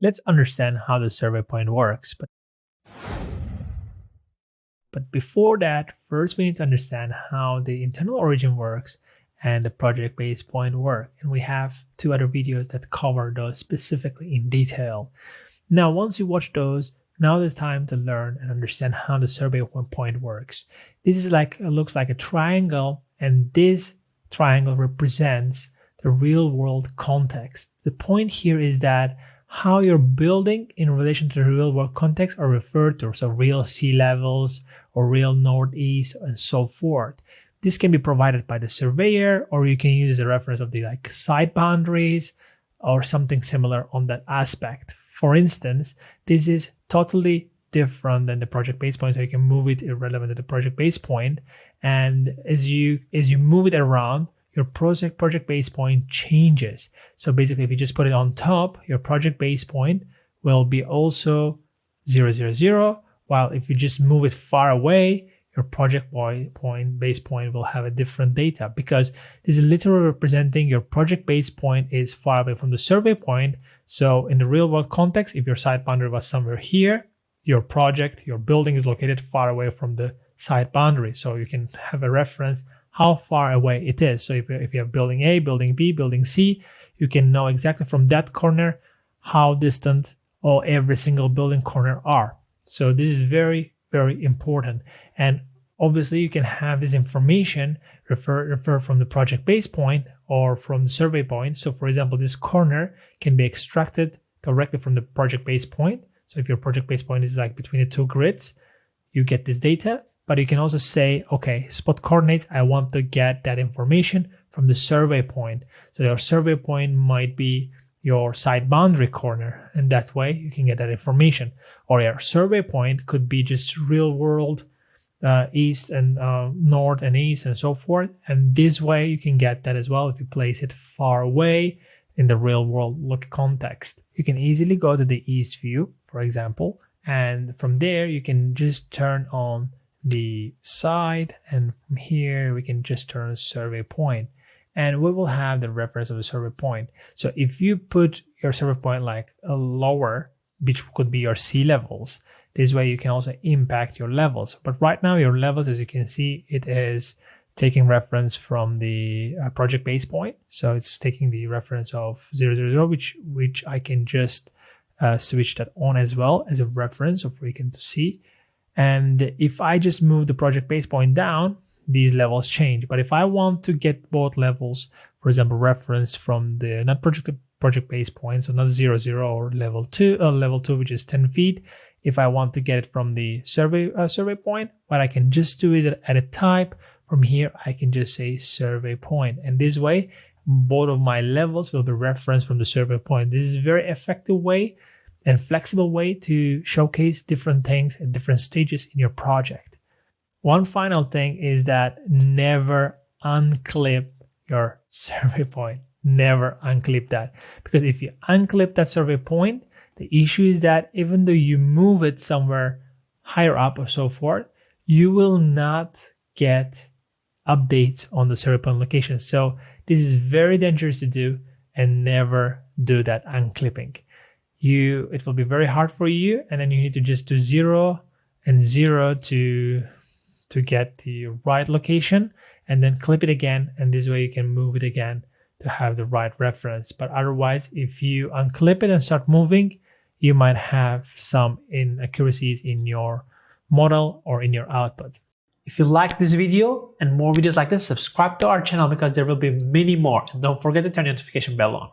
let's understand how the survey point works. But before that, first we need to understand how the internal origin works and the project base point work. And we have 2 other videos that cover those specifically in detail. Now, once you watch those, now it's time to learn and understand how the survey point works. This is looks like a triangle, and this triangle represents the real world context. The point here is that how your building in relation to the real world context are referred to, so real sea levels or real northeast and so forth. This can be provided by the surveyor, or you can use a reference of the site boundaries or something similar on that aspect. For instance, this is totally different than the project base point, so you can move it irrelevant to the project base point. And as you move it around, your project base point changes. So basically, if you just put it on top, your project base point will be also 0, 0, 0, while if you just move it far away, your project base point will have a different data, because this is literally representing your project base point is far away from the survey point. So in the real world context, if your site boundary was somewhere here, your building is located far away from the site boundary. So you can have a reference how far away it is. So if you have building A, building B, building C, you can know exactly from that corner how distant every single building corner are. So this is very, very important. And obviously you can have this information refer from the project base point or from the survey point. So for example, this corner can be extracted directly from the project base point. So if your project base point is between the 2 grids, you get this data. But you can also say, okay, spot coordinates, I want to get that information from the survey point. So your survey point might be your site boundary corner, and that way you can get that information. Or your survey point could be just real world east and north and east and so forth. And this way you can get that as well if you place it far away in the real world context. You can easily go to the east view, for example, and from there you can just turn on the side, and from here we can just turn on survey point, and we will have the reference of the survey point. So if you put your survey point a lower, which could be your sea levels, this way you can also impact your levels. But right now your levels, as you can see, it is taking reference from the project base point. So it's taking the reference of 0, 0, 0, which I can just switch that on as well as a reference for you to see. And if I just move the project base point down, these levels change. But if I want to get both levels, for example, reference from the not project base point, so not 0, 0 or level 2, which is 10 feet. If I want to get it from the survey point, what I can just do is at a type from here, I can just say survey point. And this way, both of my levels will be referenced from the survey point. This is a very effective way and flexible way to showcase different things at different stages in your project. One final thing is that never unclip your survey point. Never unclip that, because if you unclip that survey point, the issue is that even though you move it somewhere higher up or so forth, you will not get updates on the survey point location. So this is very dangerous to do, and never do that unclipping. It will be very hard for you, and then you need to just do 0 and 0 to get the right location, and then clip it again, and this way you can move it again to have the right reference. But otherwise, if you unclip it and start moving, you might have some inaccuracies in your model or in your output. If you like this video and more videos like this, subscribe to our channel, because there will be many more. And don't forget to turn the notification bell on.